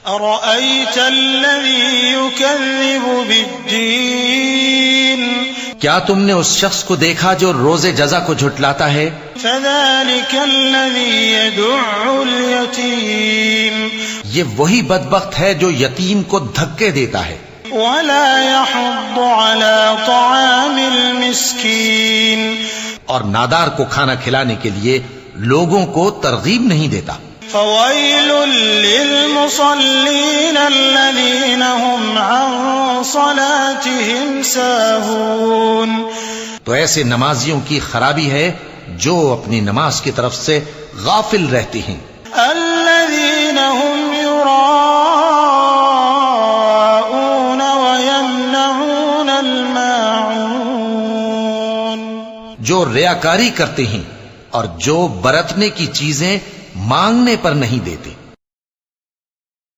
أرأيت الذي يكذب بالدين کیا تم نے اس شخص کو دیکھا جو روز جزا کو جھٹلاتا ہے؟ فذلك الذي يدع اليتيم یہ وہی بدبخت ہے جو یتیم کو دھکے دیتا ہے ولا يحض على طعام المسكين اور نادار کو کھانا کھلانے کے لیے لوگوں کو ترغیب نہیں دیتا۔ فويل للمصلين الذين هم عن صلاتهم ساهون تو ایسے نمازیوں کی خرابی ہے جو اپنی نماز کی طرف سے غافل رہتے ہیں۔ الذين هم يراءون ويمنعون الماعون جو ریاکاری کرتے ہیں اور جو برتنے کی چیزیں مانگنے پر نہیں دیتے۔